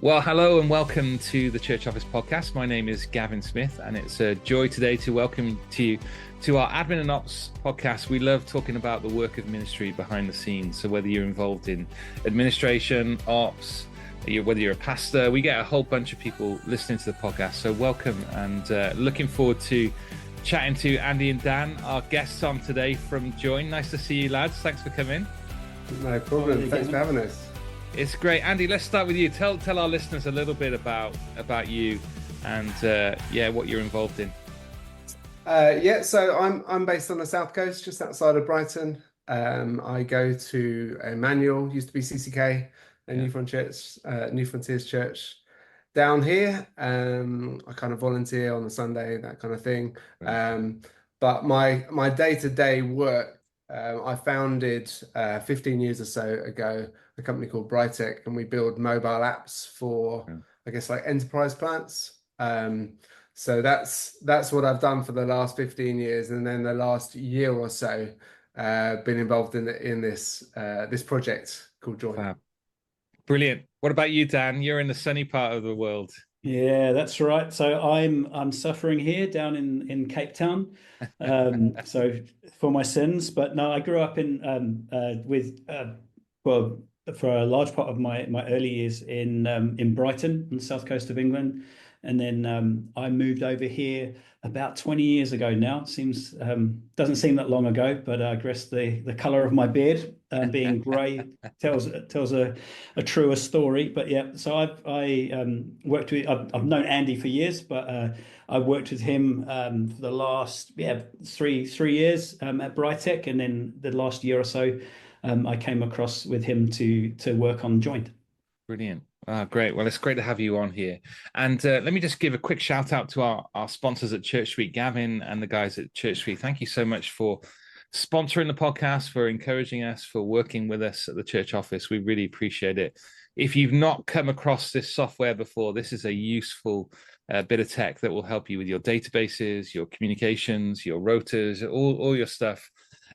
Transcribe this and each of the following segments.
Well, hello and welcome to the Church Office podcast. My name is Gavin Smith, and it's a joy today to welcome to our Admin and Ops podcast. We love talking about the work of ministry behind the scenes. So whether you're involved in administration, ops, whether you're a pastor, we get a whole bunch of people listening to the podcast. So welcome, and looking forward to chatting to Andy and Dan, our guests on today from Joyned. Nice to see you, lads. Thanks for coming. No problem. Thanks for having us. It's great. Andy, let's start with you. Tell our listeners a little bit about you and what you're involved in. So I'm based on the south coast, just outside of Brighton. I go to Emmanuel, used to be CCK, New Frontiers Church down here. I kind of volunteer on a Sunday, that kind of thing. But my day-to-day work, I founded 15 years or so ago a company called Brightech, and we build mobile apps for, I guess, like enterprise clients. So that's what I've done for the last 15 years, and then the last year or so, been involved in this project called Joyned. Wow. Brilliant. What about you, Dan? You're in the sunny part of the world. Yeah, that's right. So I'm suffering here down in Cape Town. So for my sins, but no, I grew up for a large part of my early years in Brighton, on the south coast of England, and then I moved over here about 20 years ago now. Seems doesn't seem that long ago, but I guess the color of my beard being grey tells a truer story. But yeah, so I've known Andy for years, but I worked with him for the last three years at Brightech, and then the last year or so I came across with him to work on Joyned. Brilliant. Great. Well, it's great to have you on here. And let me just give a quick shout out to our sponsors at Church Suite, Gavin and the guys at Church Suite. Thank you so much for sponsoring the podcast, for encouraging us, for working with us at the church office. We really appreciate it. If you've not come across this software before, this is a useful bit of tech that will help you with your databases, your communications, your rotas, all your stuff.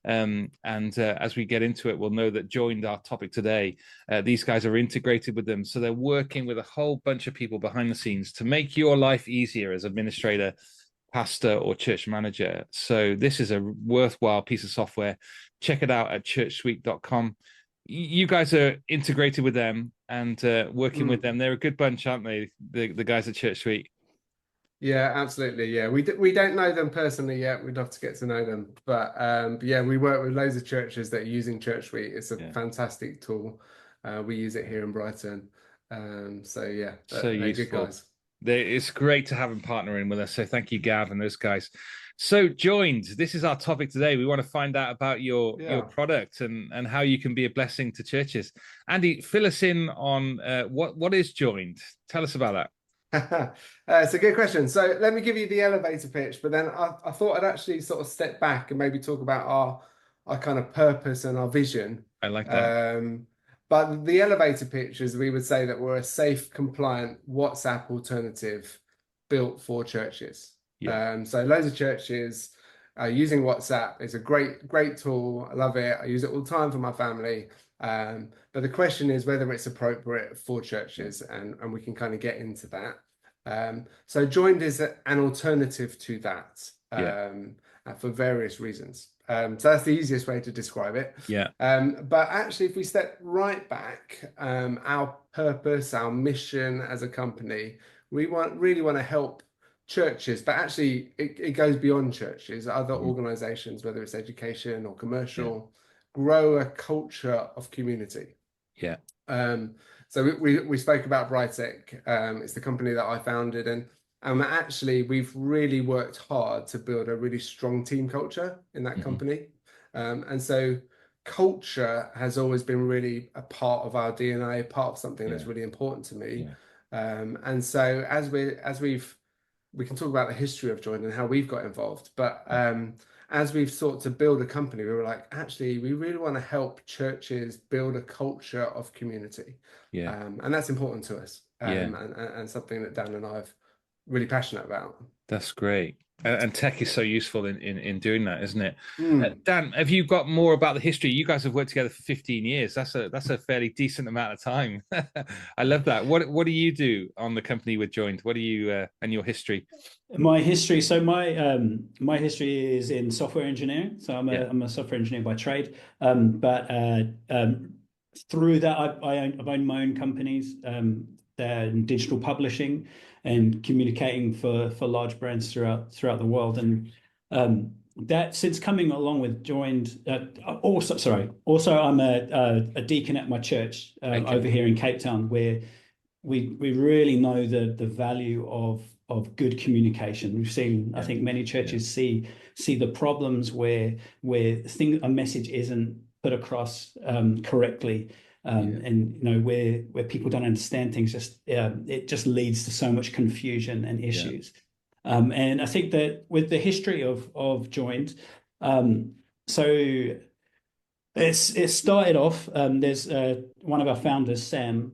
As we get into it, we'll know that Joyned, our topic today, these guys are integrated with them. So they're working with a whole bunch of people behind the scenes to make your life easier as administrator, pastor, or church manager. So this is a worthwhile piece of software. Check it out at churchsuite.com. You guys are integrated with them and working with them. They're a good bunch, aren't they? The guys at Church Suite. Yeah, absolutely. Yeah, we don't know them personally yet. We'd love to get to know them, but yeah, we work with loads of churches that are using Church Suite. It's a fantastic tool. We use it here in Brighton. So yeah, so useful. Good guys. It's great to have them partnering with us. So thank you, Gav, and those guys. So Joyned, this is our topic today. We want to find out about your product and how you can be a blessing to churches. Andy, fill us in on what is Joyned. Tell us about that. It's a good question. So let me give you the elevator pitch, but then I thought I'd actually sort of step back and maybe talk about our kind of purpose and our vision. I like that. But the elevator pitch is, we would say that we're a safe, compliant WhatsApp alternative built for churches. Yeah. So loads of churches are using WhatsApp. It's a great tool. I love it. I use it all the time for my family. But the question is whether it's appropriate for churches, and we can kind of get into that. So Joyned is an alternative to that for various reasons. So that's the easiest way to describe it. Yeah. But actually, if we step right back, our purpose, our mission as a company, we really want to help churches, but actually it goes beyond churches, other organizations, whether it's education or commercial, grow a culture of community. Yeah. So we spoke about Brightech. It's the company that I founded, and actually we've really worked hard to build a really strong team culture in that company. And so culture has always been really a part of our DNA, part of something that's really important to me. And so we can talk about the history of Joyned and how we've got involved, but as we've sought to build a company, we were like, actually, we really want to help churches build a culture of community. And that's important to us. And something that Dan and I are really passionate about. That's great. And tech is so useful in doing that, isn't it? Mm. Dan, have you got more about the history? You guys have worked together for 15 years. That's a fairly decent amount of time. I love that. What do you do on the company with Joyned? What do you and your history? My history, so my history is in software engineering. So Yeah. I'm a software engineer by trade. But through that, I've owned my own companies. They're in digital publishing and communicating for large brands throughout the world. And that since coming along with Joyned, also I'm a deacon at my church Okay. over here in Cape Town, where we really know the value of good communication. We've seen, I think, many churches see the problems where a message isn't put across correctly, and where people don't understand things. It just leads to so much confusion and issues. And I think that with the history of Joyned, so it started off. There's one of our founders, Sam.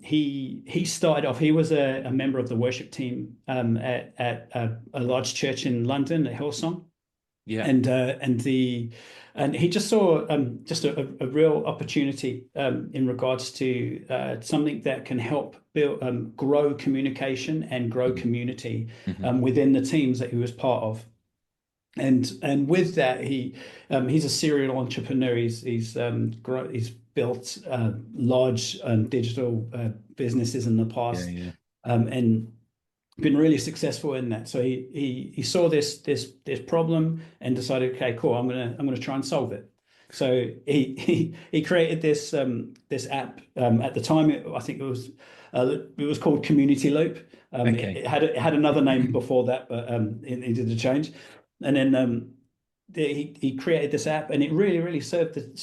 He started off. He was a member of the worship team at a large church in London, at Hillsong. Yeah. And he just saw just a real opportunity in regards to something that can help build grow communication and grow community within the teams that he was part of. And with that, he's a serial entrepreneur. He's built large digital businesses in the past, and been really successful in that. So he saw this problem and decided, okay, cool, I'm gonna try and solve it. So he created this app. At the time, I think it was called Community Loop. It had another name before that, but he did a change. And then he created this app, and it really served that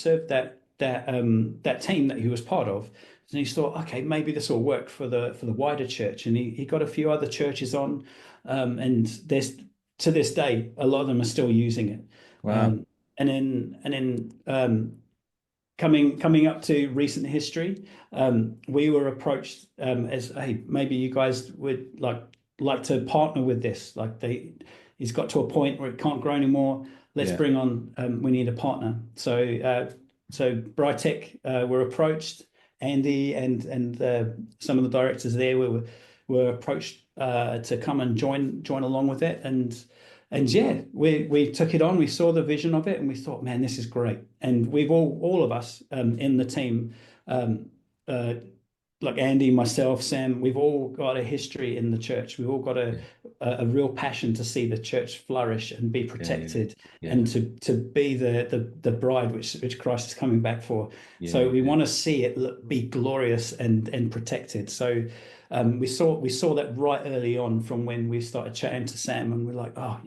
team that he was part of. And he thought, okay, maybe this will work for the wider church. And he got a few other churches on, and there's to this day a lot of them are still using it. Wow. And then coming up to recent history, we were approached as, hey, maybe you guys would like to partner with this. He's got to a point where it can't grow anymore. Let's bring on. We need a partner. So Brightech were approached. Andy and some of the directors there were approached to come and join along with it. And yeah, we took it on. We saw the vision of it, and we thought, man, this is great. And we've all of us in the team. Like Andy, myself, Sam, we've all got a history in the church. We've all got a real passion to see the church flourish and be protected, and to be the bride which Christ is coming back for. So we want to see it be glorious and protected. So we saw that right early on from when we started chatting to Sam, and we're like, oh,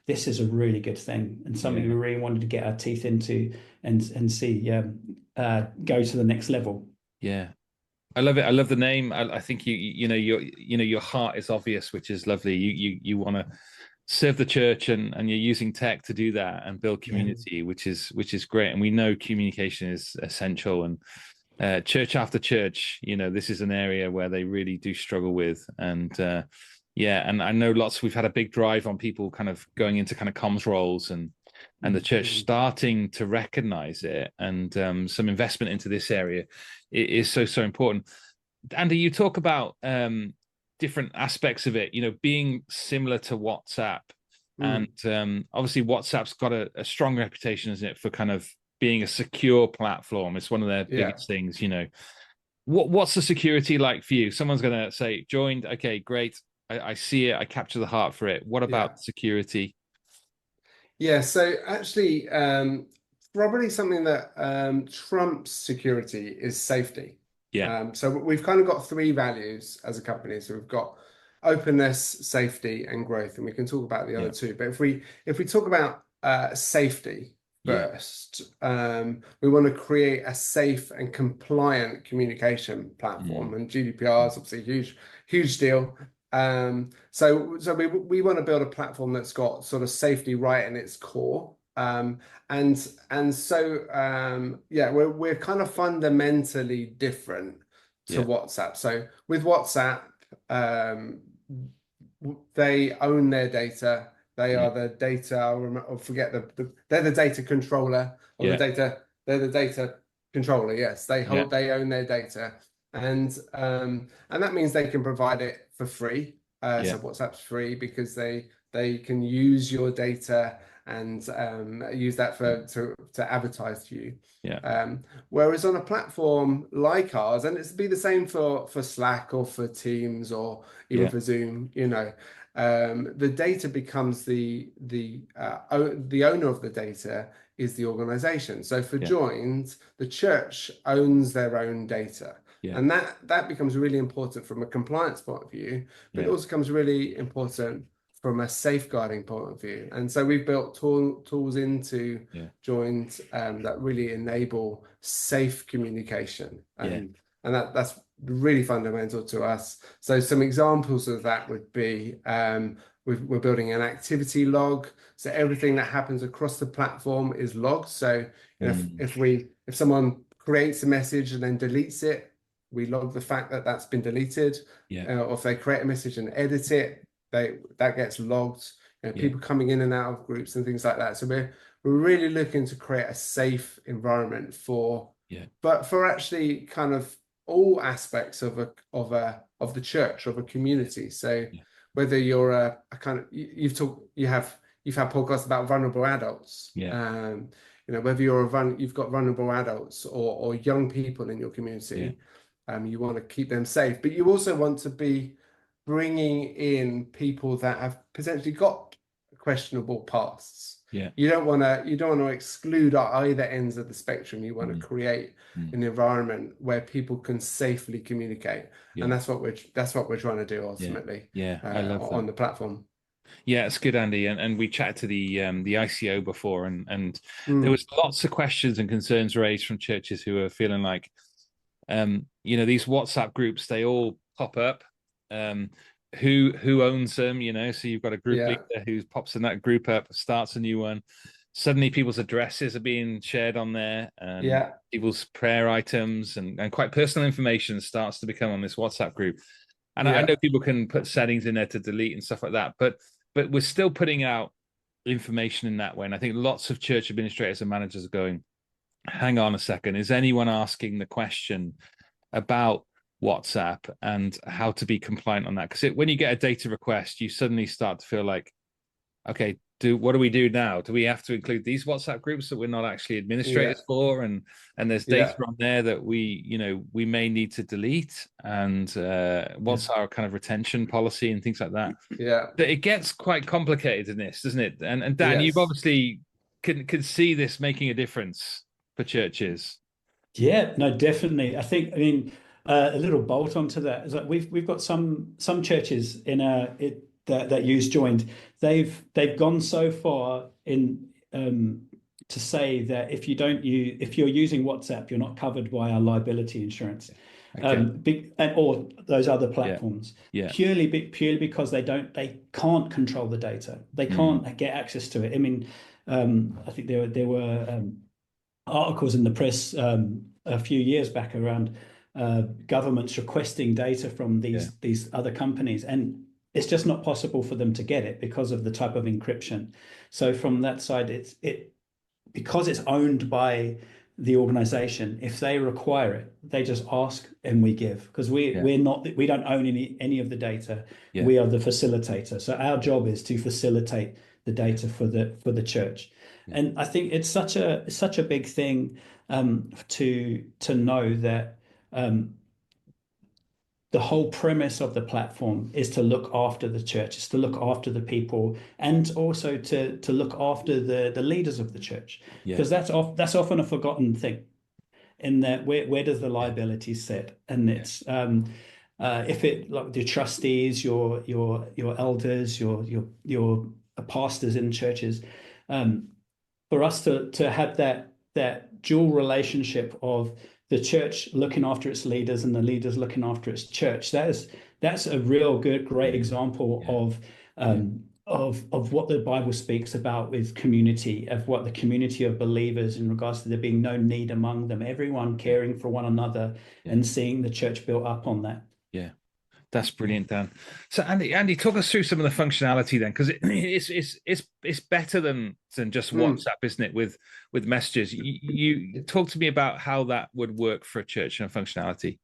this is a really good thing and something we really wanted to get our teeth into and see go to the next level. Yeah. I love it. I love the name. I think your heart is obvious, which is lovely. You want to serve the church, and you're using tech to do that and build community, which is great. And we know communication is essential. And church after church, this is an area where they really do struggle with. And and I know we've had a big drive on people kind of going into kind of comms roles, and the church starting to recognize it, and some investment into this area is so important. Andy, you talk about different aspects of it, being similar to WhatsApp, and obviously WhatsApp's got a strong reputation, isn't it, for kind of being a secure platform. It's one of their biggest things. What's the security like for you? Someone's going to say Joyned, okay, great, I see it, I capture the heart for it. What about security? Yeah, so actually, probably something that trumps security is safety. Yeah. So we've kind of got three values as a company. So we've got openness, safety, and growth, and we can talk about the other two. But if we talk about safety first, we want to create a safe and compliant communication platform, and GDPR is obviously a huge deal. So we want to build a platform that's got sort of safety right in its core. And so we're kind of fundamentally different to WhatsApp. So with WhatsApp, they own their data. They Yeah. are the data, or forget they're the data controller, or Yeah. they're the data controller. Yes, they Yeah. own their data, and that means they can provide it for free. Yeah. So WhatsApp's free because they can use your data and use that to advertise to you. Yeah. Whereas on a platform like ours, and it's be the same for Slack or for Teams or even Yeah. for Zoom, the data becomes the owner of the data is the organization. So for Yeah. Joyned, the church owns their own data. Yeah. And that becomes really important from a compliance point of view, but it Yeah. also becomes really important from a safeguarding point of view. And so we've built tools into Yeah. Joyned that really enable safe communication. Yeah. And that's really fundamental to us. So some examples of that would be we're building an activity log. So everything that happens across the platform is logged. So if someone creates a message and then deletes it, we log the fact that that's been deleted. Yeah. Or if they create a message and edit it, that gets logged. People coming in and out of groups and things like that. So we're really looking to create a safe environment but for actually kind of all aspects of the church, of a community. So whether you're a kind of you've had podcasts about vulnerable adults. Whether you've got vulnerable adults or young people in your community, you want to keep them safe, but you also want to be bringing in people that have potentially got questionable pasts. You don't want to exclude either ends of the spectrum. You want to create an environment where people can safely communicate, and that's what we're trying to do ultimately. I love that on the platform. Yeah, it's good, Andy. And we chatted to the ICO before, and there was lots of questions and concerns raised from churches who are feeling like, these WhatsApp groups, they all pop up. Who owns them? So you've got a group leader who pops in that group up, starts a new one. Suddenly, people's addresses are being shared on there, and people's prayer items and quite personal information starts to become on this WhatsApp group. And I know people can put settings in there to delete and stuff like that, but we're still putting out information in that way. And I think lots of church administrators and managers are going, hang on a second, is anyone asking the question about WhatsApp and how to be compliant on that? Because when you get a data request, you suddenly start to feel like, okay, what do we do now? Do we have to include these WhatsApp groups that we're not actually administrators for? And there's data on there that we may need to delete. And what's our kind of retention policy and things like that? But it gets quite complicated in this, doesn't it? And Dan, you've obviously can see this making a difference for churches. Yeah, no, definitely. I mean, a little bolt onto that is that we've got some churches that use Joyned. They've gone so far in to say that if you're using WhatsApp, you're not covered by our liability insurance, or those other platforms. Purely because they can't control the data. They can't get access to it. I mean, I think there were articles in the press a few years back around governments requesting data from these other companies, and it's just not possible for them to get it because of the type of encryption. So from that side, because it's owned by the organization. If they require it, they just ask and we give, because we don't own any of the data. We are the facilitator. So our job is to facilitate the data for the church. And I think it's such a big thing to know that the whole premise of the platform is to look after the church, is to look after the people, and also to look after the leaders of the church, because that's often a forgotten thing. In that, where does the liability sit? And it's if it, like the trustees, your elders, your pastors in churches, for us to have that dual relationship of the church looking after its leaders and the leaders looking after its church. That's a real great example of what the Bible speaks about with community, of what the community of believers in regards to there being no need among them, everyone caring for one another and seeing the church built up on that. Yeah. That's brilliant, Dan. So Andy, talk us through some of the functionality then, because it's better than just WhatsApp, isn't it? With messages, you talk to me about how that would work for a church and a functionality.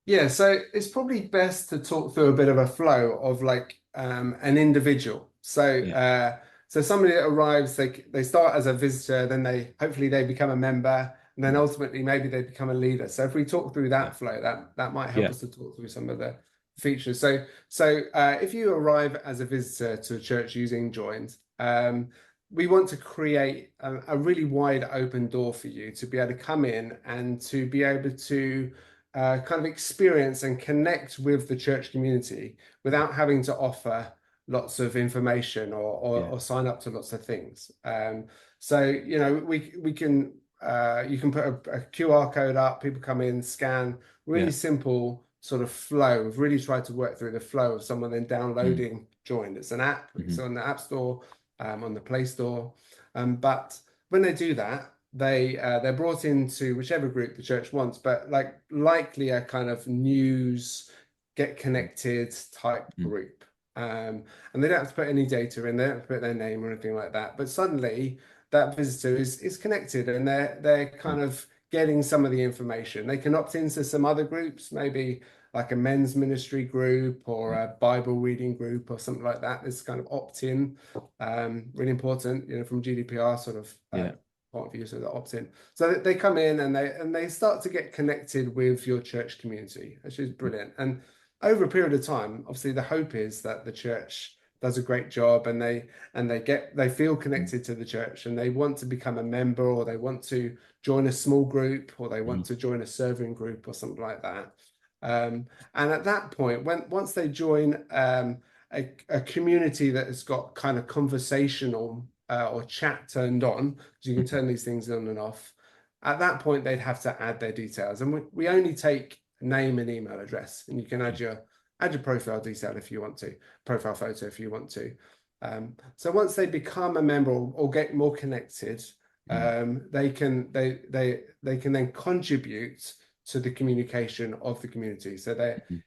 Yeah, so it's probably best to talk through a bit of a flow of like an individual. So somebody that arrives, they start as a visitor, then they hopefully they become a member, and then ultimately maybe they become a leader. So if we talk through that flow, that might help us to talk through some of the features. So if you arrive as a visitor to a church using Joyned, we want to create a really wide open door for you to be able to come in and to be able to kind of experience and connect with the church community without having to offer lots of information or sign up to lots of things. So you know we can you can put a QR code up, people come in, scan, really simple sort of flow. We've really tried to work through the flow of someone then downloading Joyned. It's an app, it's on the App Store, on the Play Store, but when they do that, they're brought into whichever group the church wants, but like likely a kind of news, get connected type group. And they don't have to put any data in, they don't have to put their name or anything like that. But suddenly that visitor is connected and they're kind of getting some of the information. They can opt into some other groups, maybe like a men's ministry group or a Bible reading group or something like that. This kind of opt-in, really important, you know, from GDPR sort of point of view, so they opt in. So they come in and they start to get connected with your church community, which is brilliant. And over a period of time, obviously the hope is that the church does a great job and they feel connected to the church and they want to become a member, or they want to join a small group, or they want to join a serving group or something like that. And at that point, once they join a community that has got kind of conversational or chat turned on, because you can turn these things on and off, at that point they'd have to add their details, and we only take name and email address, and you can add your profile detail if you want to, profile photo if you want to. So once they become a member or get more connected, they can then contribute to the communication of the community. So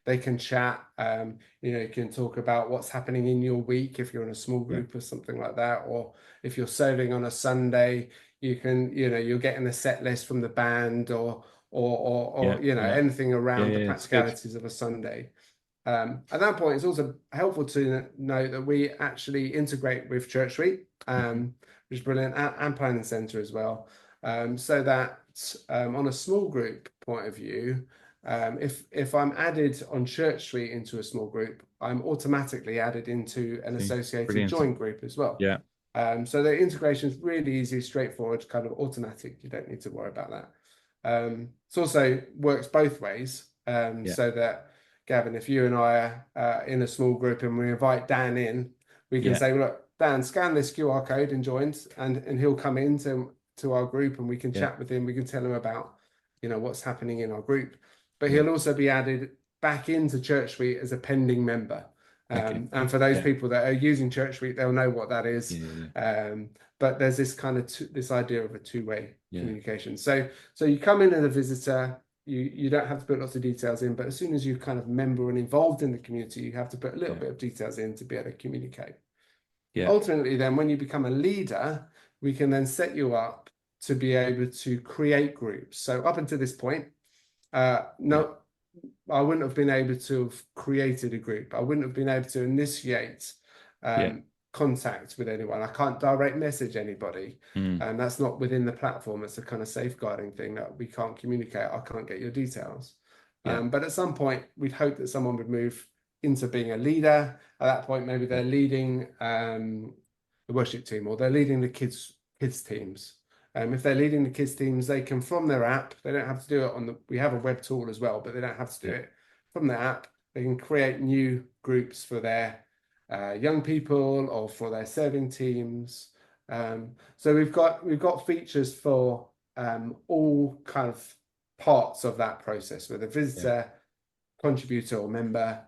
they can chat, you know, you can talk about what's happening in your week if you're in a small group or something like that, or if you're serving on a Sunday, you can, you know, you're getting a set list from the band or you know, anything around the practicalities of a Sunday. At that point, it's also helpful to know that we actually integrate with Church Suite, which is brilliant, and Planning Centre as well, so that on a small group point of view, if I'm added on Church Suite into a small group, I'm automatically added into an associated Joyned group as well. So the integration is really easy, straightforward, kind of automatic. You don't need to worry about that. It also works both ways, so that Gavin, if you and I are in a small group and we invite Dan in, we can say, well, look, Dan, scan this QR code and Joyned, and he'll come into our group and we can chat with him. We can tell him about, you know, what's happening in our group. But he'll also be added back into Church Suite as a pending member. And for those people that are using Church Suite, they'll know what that is. But there's this kind of this idea of a two-way communication. So you come in as a visitor, you don't have to put lots of details in, but as soon as you're kind of member and involved in the community, you have to put a little bit of details in to be able to communicate. Ultimately, then when you become a leader, we can then set you up to be able to create groups. So up until this point, no, I wouldn't have been able to have created a group. I wouldn't have been able to initiate contact with anyone. I can't direct message anybody, and that's not within the platform. It's a kind of safeguarding thing that we can't communicate. I can't get your details. But at some point, we'd hope that someone would move into being a leader. At that point, maybe they're leading the worship team, or they're leading the kids teams. If they're leading the kids teams, they can, from their app, they don't have to do it we have a web tool as well, but they don't have to do it from their app. They can create new groups for their young people or for their serving teams. So we've got features for all kind of parts of that process, whether visitor, contributor, or member,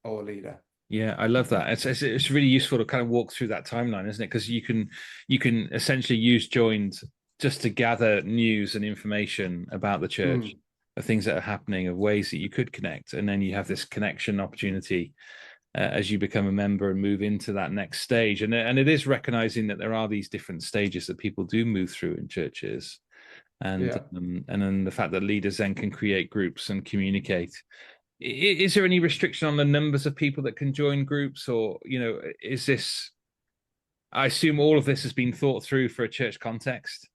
or leader. Yeah, I love that. It's really useful to kind of walk through that timeline, isn't it? Because you can essentially use Joyned just to gather news and information about the church. things that are happening, of ways that you could connect, and then you have this connection opportunity as you become a member and move into that next stage. And it is recognizing that there are these different stages that people do move through in churches, and Yeah. and then the fact that leaders then can create groups and communicate. Is there any restriction on the numbers of people that can join groups, or is this? I assume all of this has been thought through for a church context.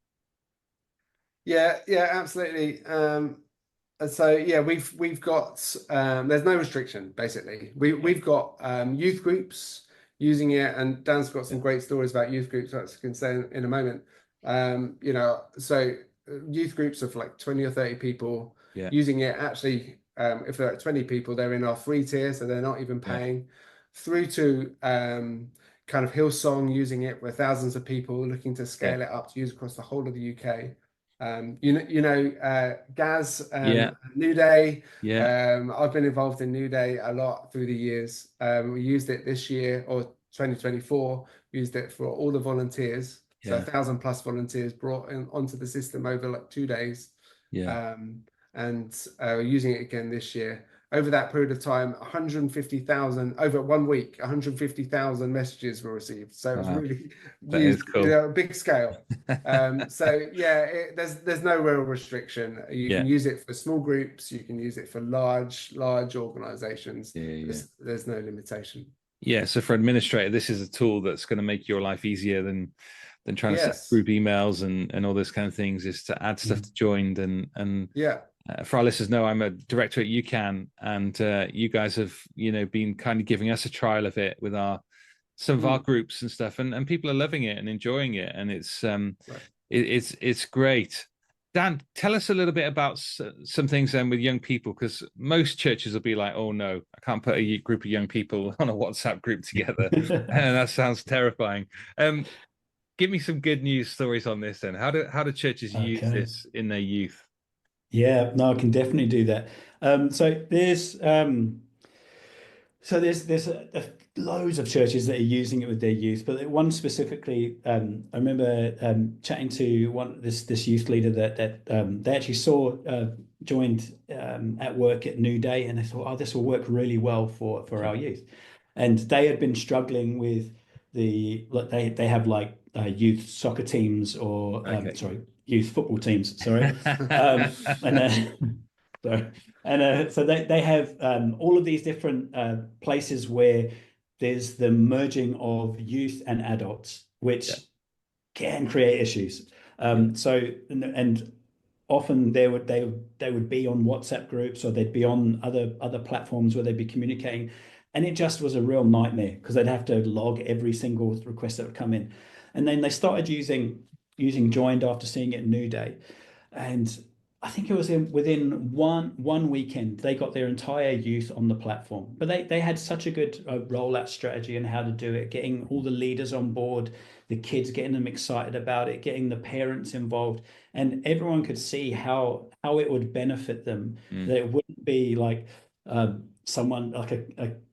Yeah, yeah, absolutely. And so yeah, we've got there's no restriction basically. We've got youth groups using it, and Dan's got some great stories about youth groups that I can say in a moment. So youth groups of like 20 or 30 people Yeah, using it. Actually, if they're at 20 people, they're in our free tier, so they're not even yeah, paying. Through to kind of Hillsong using it, where thousands of people looking to yeah, scale it up to use across the whole of the UK. Gaz, yeah, New Day. yeah, I've been involved in New Day a lot through the years. We used it this year, or 2024, used it for all the volunteers. So yeah, 1,000+ volunteers brought in onto the system over like 2 days. yeah. And we're using it again this year. Over that period of time, 150,000, over 1 week, 150,000 messages were received. So it was Wow, really that is used, cool. big scale. So yeah, there's no real restriction. You Yeah, can use it for small groups. You can use it for large organizations. yeah, yeah. There's no limitation. Yeah, so for administrator, this is a tool that's going to make your life easier than trying to send Yes. group emails and all those kind of things. Is to add stuff to Joined, and Yeah. for our listeners know, I'm a director at UCAN, and you guys have been kind of giving us a trial of it with some of our groups and stuff, and people are loving it and enjoying it, and it's Right. it's great. Dan, tell us a little bit about some things then with young people, because most churches will be like, oh no, I can't put a group of young people on a WhatsApp group together. And that sounds terrifying. Give me some good news stories on this then. How do churches use Okay. this in their youth? Yeah, no, I can definitely do that. So there's loads of churches that are using it with their youth, but one specifically, I remember chatting to this youth leader that they actually saw Joined at work at New Day, and they thought, oh, this will work really well for our youth. And they had been struggling with they have like youth soccer teams, or Okay. sorry, youth football teams, sorry. And so so they have all of these different places where there's the merging of youth and adults, which Yeah. can create issues. And often they would be on WhatsApp groups, or they'd be on other platforms where they'd be communicating, and it just was a real nightmare because they'd have to log every single request that would come in. And then they started using Joined after seeing it in New Day, and I think it was within one weekend they got their entire youth on the platform. But they had such a good rollout strategy on how to do it, getting all the leaders on board, the kids, getting them excited about it, getting the parents involved, and everyone could see how it would benefit them. That it wouldn't be like someone like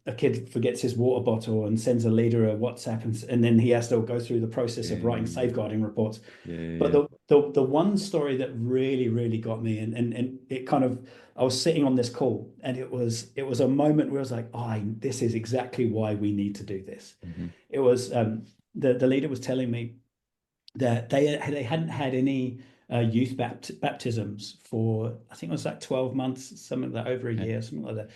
a kid forgets his water bottle and sends a leader a WhatsApp, and then he has to go through the process of writing safeguarding reports. But the one story that really got me, and it kind of, I was sitting on this call, and it was a moment where I was like, oh, this is exactly why we need to do this. It was the leader was telling me that they hadn't had any youth baptisms for, I think it was like 12 months, something like that, over a year, something like that.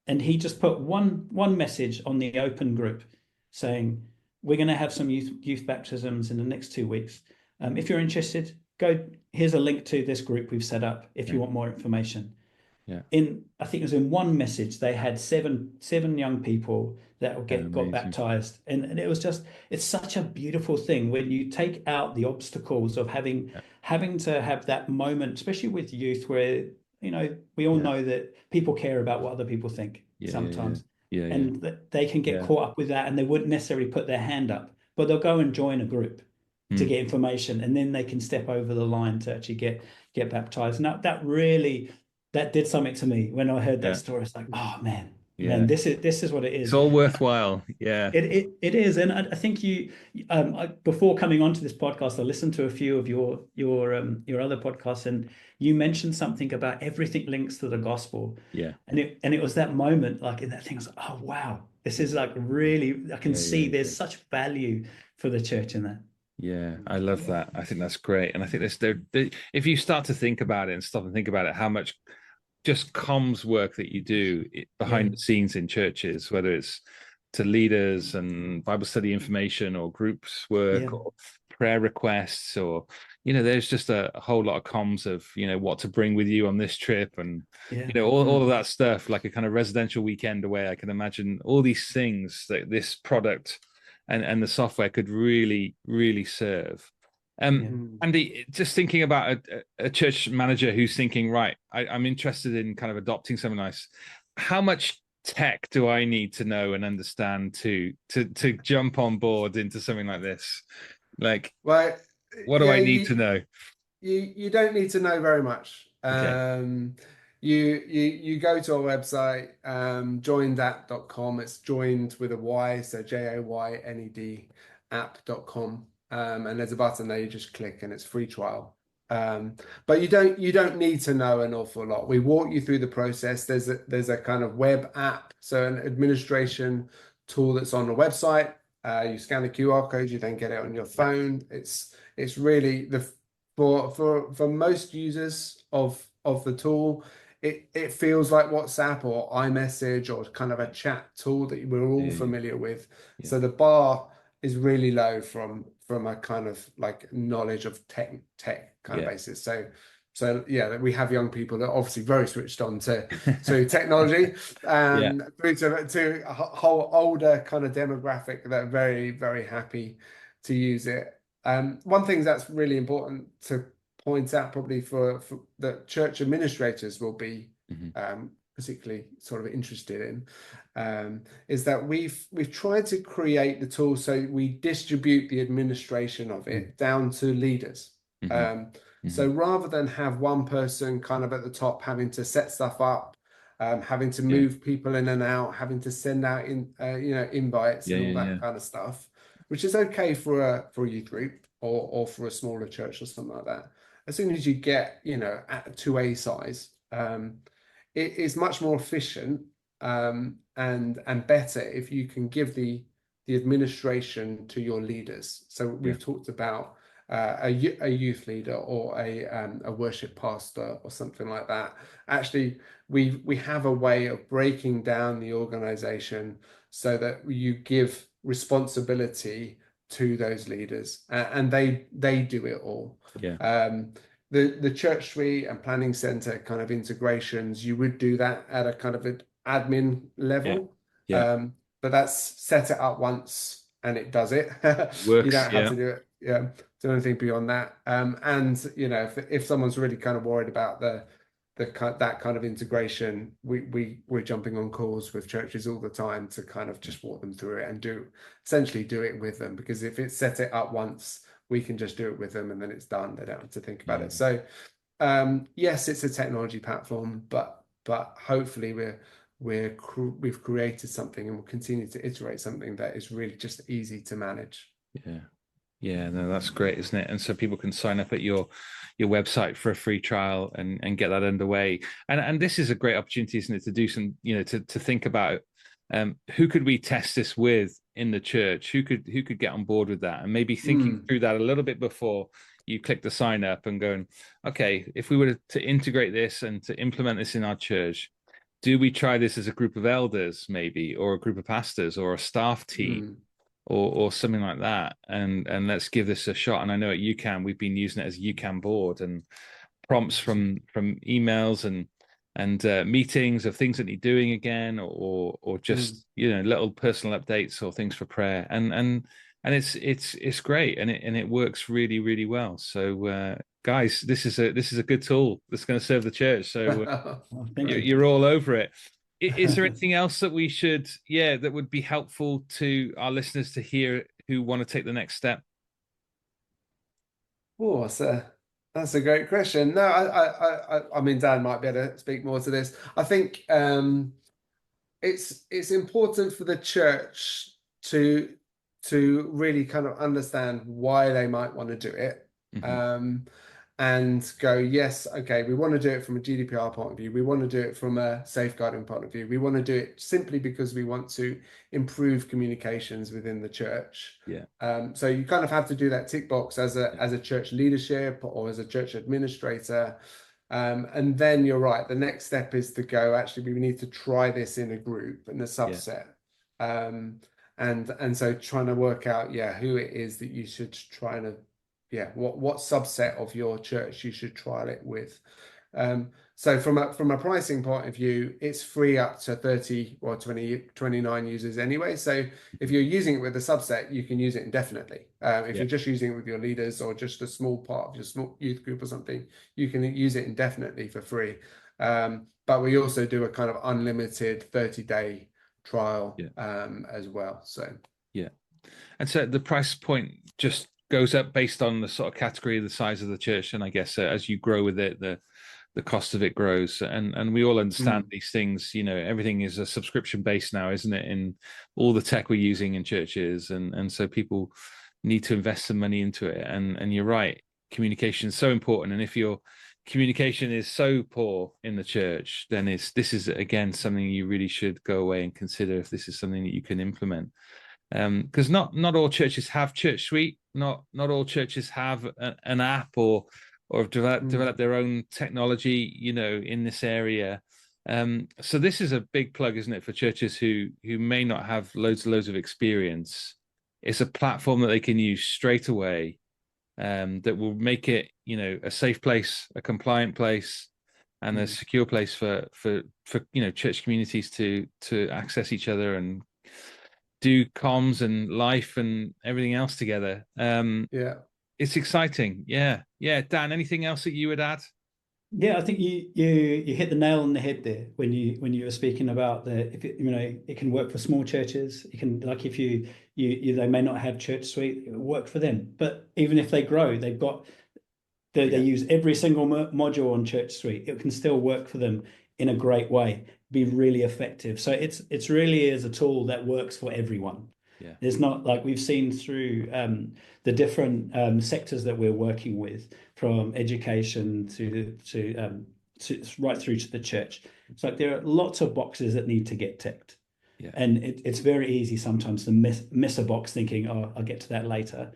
And he just put one message on the open group saying, we're going to have some youth baptisms in the next 2 weeks. If you're interested, here's a link to this group we've set up if you want more information. Yeah. I think it was in one message, they had seven young people that got baptized. And it was it's such a beautiful thing when you take out the obstacles of having to have that moment, especially with youth, where we all know that people care about what other people think sometimes. And that they can get caught up with that, and they wouldn't necessarily put their hand up, but they'll go and join a group to get information, and then they can step over the line to actually get baptized. Now that did something to me when I heard that story. It's like, oh man, Man, this is what it It's is. all worthwhile. Yeah. It is, and I think before coming onto this podcast, I listened to a few of your other podcasts, and you mentioned something about everything links to the gospel. Yeah. And it was that moment, like in that thing, I was like, oh wow, this is like really, I can see there's such value for the church in that. Yeah, I love that. I think that's great. And I think if you start to think about it and stop and think about it, how much just comms work that you do behind the scenes in churches, whether it's to leaders and Bible study information or groups work or prayer requests, or, there's just a whole lot of comms of, what to bring with you on this trip, and, all of that stuff, like a kind of residential weekend away. I can imagine all these things that this product and the software could really, really serve. Andy, just thinking about a church manager who's thinking, right, I'm interested in kind of adopting something nice. How much tech do I need to know and understand to jump on board into something like this? Like, what do I need to know? You don't need to know very much. Okay. You go to our website, joynedapp.com. It's joined with a Y, so JOYNED app.com. And there's a button there, you just click and it's free trial. But you don't need to know an awful lot. We walk you through the process. There's a kind of web app, so an administration tool that's on the website. You scan the QR code, you then get it on your phone. It's really for most users of the tool, it feels like WhatsApp or iMessage or kind of a chat tool that we're all familiar with. So the bar is really low from a kind of like knowledge of tech kind of basis. So we have young people that are obviously very switched on to technology, through to a whole older kind of demographic that are very, very happy to use it. One thing that's really important to point out, probably for the church administrators will be particularly sort of interested in, is that we've tried to create the tool so we distribute the administration of it down to leaders. So rather than have one person kind of at the top having to set stuff up, having to move people in and out, having to send out invites and all that kind of stuff, which is okay for a youth group or for a smaller church or something like that. As soon as you get at 2A size, it is much more efficient and better if you can give the administration to your leaders. So we've talked about a youth leader or a worship pastor or something like that. Actually, we have a way of breaking down the organization so that you give responsibility to those leaders, and they do it all. The church suite and planning center kind of integrations, you would do that at a kind of an admin level. But that's set it up once and it does it. Works, you don't have to do it do anything beyond that. And if someone's really kind of worried about that kind of integration, we're jumping on calls with churches all the time to kind of just walk them through it and essentially do it with them, because if it's set it up once, we can just do it with them and then it's done. They don't have to think about it. So yes, it's a technology platform, but hopefully we've created something and we'll continue to iterate something that is really just easy to manage. No, that's great, isn't it? And so people can sign up at your website for a free trial and get that underway. And this is a great opportunity, isn't it, to do some, to think about who could we test this with in the church? Who could get on board with that? And maybe thinking through that a little bit before you click the sign up and going, okay, if we were to integrate this and to implement this in our church, do we try this as a group of elders maybe, or a group of pastors, or a staff team? Or something like that, and let's give this a shot. And I know at UCAN we've been using it as a UCAN board, and prompts from emails and meetings of things that need doing again, or just little personal updates or things for prayer, and it's great, and it works really, really well. So guys, this is a good tool that's going to serve the church. So you're all over it. Is there anything else that we should, that would be helpful to our listeners to hear who want to take the next step? Oh, that's a great question. No, I mean, Dan might be able to speak more to this. I think it's important for the church to really kind of understand why they might want to do it. And go, yes, okay, we want to do it from a GDPR point of view. We want to do it from a safeguarding point of view. We want to do it simply because we want to improve communications within the church. Yeah. So you kind of have to do that tick box as a church leadership or as a church administrator. And then you're right. The next step is to go, actually, we need to try this in a group and a subset. And so trying to work out, who it is that you should try to, what subset of your church you should trial it with. So from a pricing point of view, it's free up to 30 or 29 users anyway. So if you're using it with a subset, you can use it indefinitely. If you're just using it with your leaders or just a small part of your small youth group or something, you can use it indefinitely for free. But we also do a kind of unlimited 30-day trial as well. So and so the price point just goes up based on the sort of category, the size of the church, and I guess as you grow with it, the cost of it grows. And we all understand these things. Everything is a subscription based now, isn't it? In all the tech we're using in churches, and so people need to invest some money into it. And you're right, communication is so important. And if your communication is so poor in the church, then this is again something you really should go away and consider if this is something that you can implement. Because not all churches have Church Suite. Not all churches have an app or have developed their own technology, in this area. So this is a big plug, isn't it, for churches who may not have loads of experience. It's a platform that they can use straight away, that will make it, a safe place, a compliant place, and a secure place for church communities to access each other and do comms and life and everything else together. It's exciting. Yeah. Dan, anything else that you would add? Yeah, I think you hit the nail on the head there when you were speaking about it can work for small churches. It can, like, if you they may not have Church Suite, it will work for them. But even if they grow, they use every single module on Church Suite. It can still work for them in a great way, be really effective. So it's really is a tool that works for everyone. There's not, like we've seen through the different sectors that we're working with, from education to right through to the church. It's like there are lots of boxes that need to get ticked. And it's very easy sometimes to miss a box thinking, oh, I'll get to that later.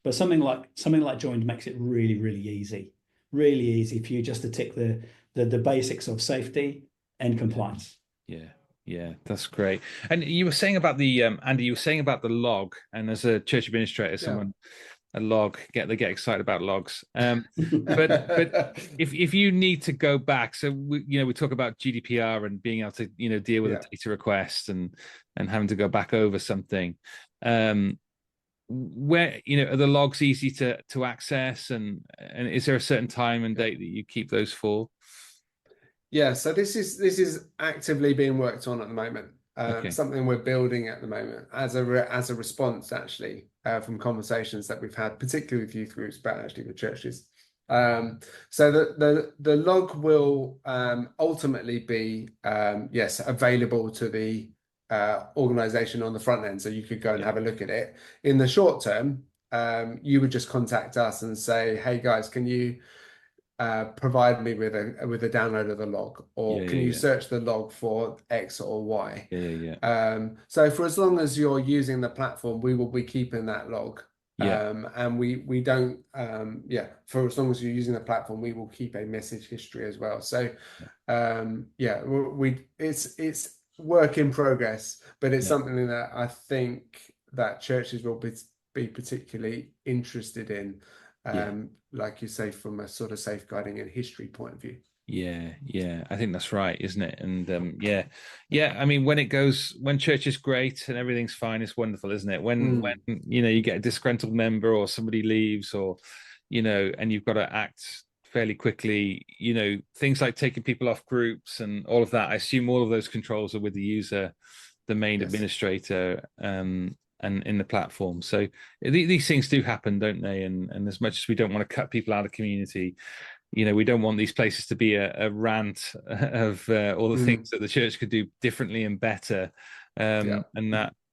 But something like Joyned makes it really, really easy for you just to tick the basics of safety and compliance. Yeah, that's great. And you were saying about the Andy, you were saying about the log, and as a church administrator, a log, they get excited about logs. But if you need to go back, so we talk about GDPR and being able to deal with a data request and having to go back over something. Where are the logs easy to access, and is there a certain time and date that you keep those for? So this is actively being worked on at the moment. Something we're building at the moment as a response, actually, from conversations that we've had, particularly with youth groups, but actually with churches. So the log will ultimately be available to the organization on the front end, so you could go and have a look at it. In the short term, you would just contact us and say, hey guys, can you provide me with a download of the log, or can you search the log for X or Y? So for as long as you're using the platform, we will be keeping that log. And we don't for as long as you're using the platform, we will keep a message history as well. So it's work in progress, but it's something that I think that churches will be particularly interested in. Like you say, from a sort of safeguarding and history point of view. I think that's right, isn't it? And I mean, when church is great and everything's fine, it's wonderful, isn't it? When you get a disgruntled member or somebody leaves, or and you've got to act fairly quickly, things like taking people off groups and all of that. I assume all of those controls are with the user, the main administrator, and in the platform. So these things do happen, don't they? And as much as we don't want to cut people out of community, we don't want these places to be a rant of all the things that the church could do differently and better, and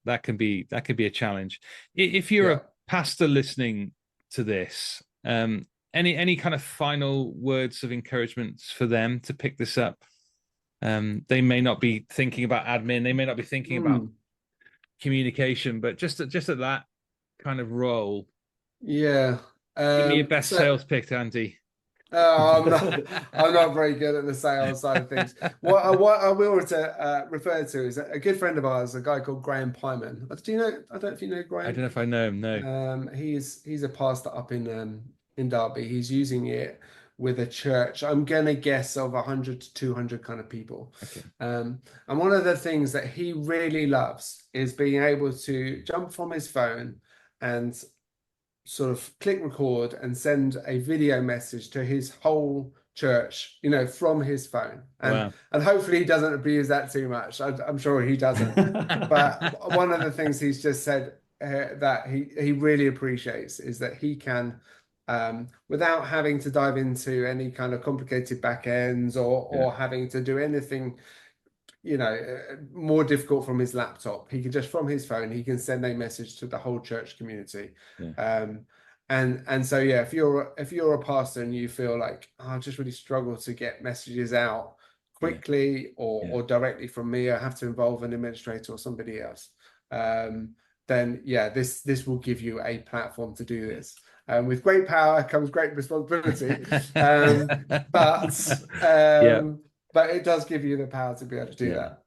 that can be a challenge. If you're a pastor listening to this, any kind of final words of encouragement for them to pick this up? They may not be thinking about admin, they may not be thinking about communication, but just at that kind of role. Give me your best sales pitch, Andy. I'm not very good at the sales side of things. What I will refer to is a good friend of ours, a guy called Graham Pyman. Do you know? I don't know if you know Graham. I don't know if I know him. No. He's a pastor up in Derby. He's using it with a church, I'm gonna guess, of 100 to 200 kind of people. Okay. And one of the things that he really loves is being able to jump from his phone and sort of click record and send a video message to his whole church, from his phone. And hopefully he doesn't abuse that too much. I'm sure he doesn't. But one of the things he's just said that he really appreciates is that he can, without having to dive into any kind of complicated back ends or having to do anything, more difficult from his laptop, he can just, from his phone, he can send a message to the whole church community. And so if you're a pastor and you feel like, I just really struggle to get messages out quickly or directly from me, I have to involve an administrator or somebody else, then this will give you a platform to do this. With great power comes great responsibility, but it does give you the power to be able to do that.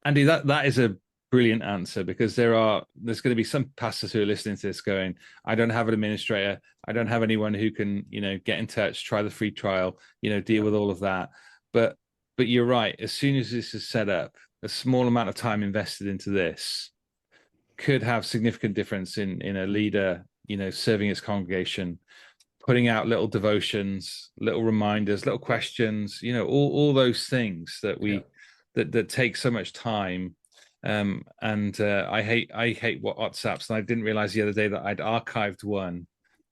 Andy, that is a brilliant answer, because there's going to be some pastors who are listening to this going, I don't have an administrator, I don't have anyone who can get in touch, try the free trial, deal with all of that. But you're right, as soon as this is set up, a small amount of time invested into this could have significant difference in a leader serving its congregation, putting out little devotions, little reminders, little questions, all those things that that take so much time. I hate what WhatsApps, and I didn't realize the other day that I'd archived one,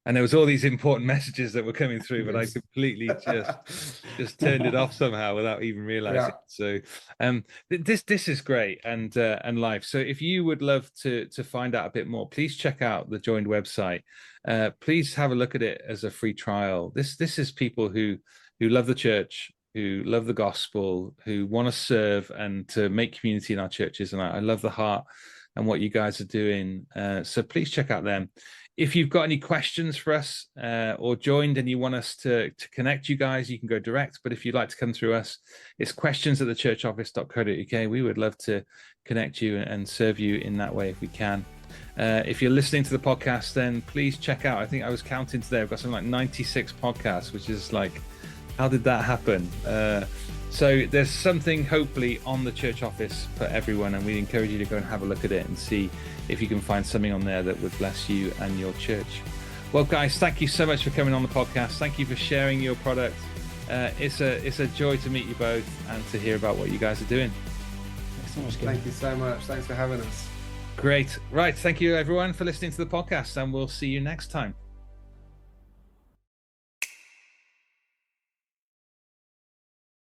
and there was all these important messages that were coming through, but I completely just turned it off somehow without even realizing. So this is great and live. So if you would love to find out a bit more, please check out the Joyned website. Please have a look at it as a free trial. This is people who love the church, who love the gospel, who want to serve and to make community in our churches. And I love the heart and what you guys are doing. So please check out them. If you've got any questions for us or joined and you want us to connect you guys, you can go direct. But if you'd like to come through us, it's questions@thechurchoffice.co.uk. We would love to connect you and serve you in that way if we can. If you're listening to the podcast, then please check out, I think I was counting today, I've got something like 96 podcasts, which is like, how did that happen? So there's something hopefully on the church office for everyone, and we encourage you to go and have a look at it and see if you can find something on there that would bless you and your church. Well, guys, thank you so much for coming on the podcast. Thank you for sharing your product. It's a joy to meet you both and to hear about what you guys are doing. Thanks so much, Gavin. Thank you so much. Thanks for having us. Great. Right. Thank you, everyone, for listening to the podcast, and we'll see you next time.